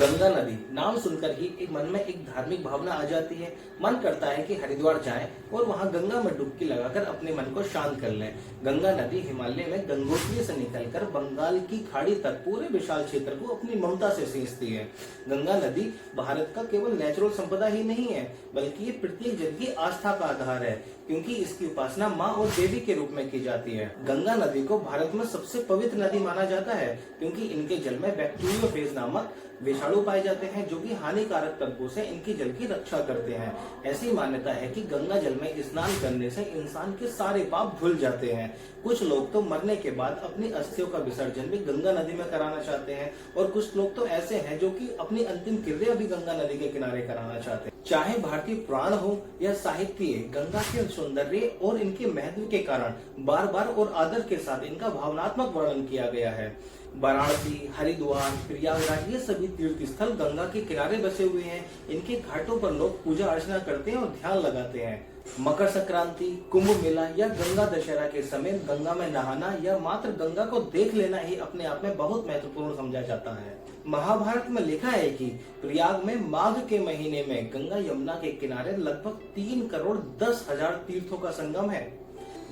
गंगा नदी नाम सुनकर ही एक मन में एक धार्मिक भावना आ जाती है। मन करता है कि हरिद्वार जाएं और वहां गंगा में डुबकी लगाकर अपने मन को शांत कर लें। गंगा नदी हिमालय में गंगोत्री से निकलकर बंगाल की खाड़ी तक पूरे विशाल क्षेत्र को अपनी ममता से सींचती है। गंगा नदी भारत का केवल नेचुरल संपदा ही नहीं है, बल्कि ये प्रत्येक जन की आस्था का आधार है, क्योंकि इसकी उपासना माँ और देवी के रूप में की जाती है। गंगा नदी को भारत में सबसे पवित्र नदी माना जाता है, क्योंकि इनके जल में बैक्टीरियोफेज नामक विषाणु पाए जाते हैं, जो कि हानिकारक तत्वों से इनकी जल की रक्षा करते हैं। ऐसी मान्यता है कि गंगा जल में स्नान करने से इंसान के सारे पाप धुल जाते हैं। कुछ लोग तो मरने के बाद अपनी अस्थियों का विसर्जन भी गंगा नदी में कराना चाहते हैं, और कुछ लोग तो ऐसे हैं जो कि अपनी अंतिम क्रिया भी गंगा नदी के किनारे कराना चाहते हैं। चाहे भारतीय पुराण हो या साहित्य, गंगा के सौंदर्य और इनके महत्व के कारण बार बार और आदर के साथ इनका भावनात्मक वर्णन किया गया है। वाराणसी, हरिद्वार, प्रयागराज ये सभी तीर्थ स्थल गंगा के किनारे बसे हुए हैं। इनके घाटों पर लोग पूजा अर्चना करते हैं और ध्यान लगाते हैं। मकर संक्रांति, कुंभ मेला या गंगा दशहरा के समय गंगा में नहाना या मात्र गंगा को देख लेना ही अपने आप में बहुत महत्वपूर्ण समझा जाता है। महाभारत में लिखा है कि प्रयाग में माघ के महीने में गंगा यमुना के किनारे लगभग 3,10,00,000 तीर्थों का संगम है।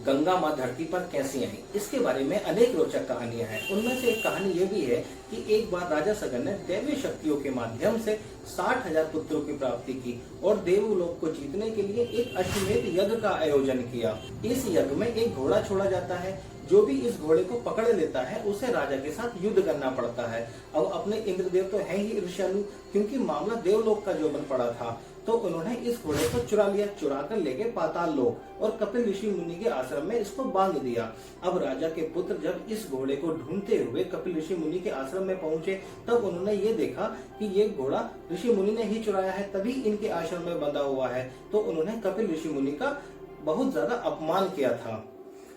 गंगा माँ धरती पर कैसी आई, इसके बारे में अनेक रोचक कहानियां हैं। उनमें से एक कहानी ये भी है कि एक बार राजा सगर ने दैवीय शक्तियों के माध्यम से 60,000 पुत्रों की प्राप्ति की और देवलोक को जीतने के लिए एक अश्वमेध यज्ञ का आयोजन किया। इस यज्ञ में एक घोड़ा छोड़ा जाता है। जो भी इस घोड़े को पकड़ लेता है उसे राजा के साथ युद्ध करना पड़ता है। अब अपने इंद्रदेव तो है ही ईर्ष्यालु, क्योंकि मामला देवलोक का जो बन पड़ा था, तो उन्होंने इस घोड़े को चुरा लिया। चुरा कर लेके पाताल लोक और कपिल ऋषि मुनि के आश्रम में इसको बांध दिया। अब राजा के पुत्र जब इस घोड़े को ढूंढते हुए कपिल ऋषि मुनि के आश्रम में पहुंचे, तब उन्होंने ये देखा कि ये घोड़ा ऋषि मुनि ने ही चुराया है, तभी इनके आश्रम में बंधा हुआ है। तो उन्होंने कपिल ऋषि मुनि का बहुत ज्यादा अपमान किया था।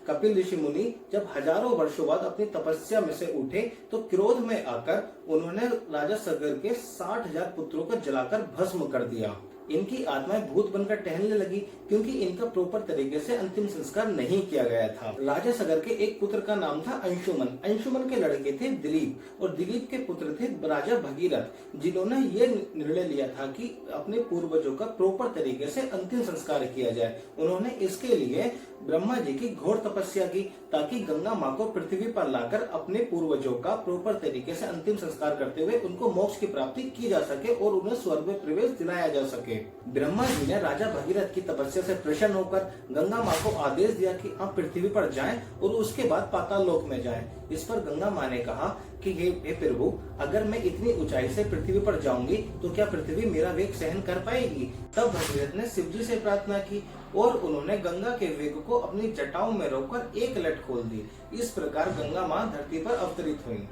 कपिल ऋषि मुनि जब हजारों वर्षों बाद अपनी तपस्या में से उठे, तो क्रोध में आकर उन्होंने राजा सगर के 60,000 पुत्रों को जलाकर भस्म कर दिया। इनकी आत्माएं भूत बनकर टहलने लगी, क्योंकि इनका प्रॉपर तरीके से अंतिम संस्कार नहीं किया गया था। राजा सगर के एक पुत्र का नाम था अंशुमन। अंशुमन के लड़के थे दिलीप, और दिलीप के पुत्र थे राजा भगीरथ, जिन्होंने ये निर्णय लिया था कि अपने पूर्वजों का प्रॉपर तरीके से अंतिम संस्कार किया जाए। उन्होंने इसके लिए ब्रह्मा जी की घोर तपस्या की, ताकि गंगा माँ को पृथ्वी पर लाकर अपने पूर्वजों का प्रॉपर तरीके से अंतिम संस्कार करते हुए उनको मोक्ष की प्राप्ति की जा सके और उन्हें स्वर्ग में प्रवेश दिलाया जा सके। ब्रह्मा जी ने राजा भगीरथ की तपस्या से प्रसन्न होकर गंगा माँ को आदेश दिया कि आप पृथ्वी पर जाएं और उसके बाद पाताल लोक में जाएं। इस पर गंगा माँ ने कहा कि हे प्रभु, अगर मैं इतनी ऊंचाई से पृथ्वी पर जाऊंगी तो क्या पृथ्वी मेरा वेग सहन कर पाएगी? तब भगीरथ ने शिव जी से प्रार्थना की और उन्होंने गंगा के वेग को अपनी जटाओं में रोककर एक लट खोल दी। इस प्रकार गंगा माँ धरती पर अवतरित हुई।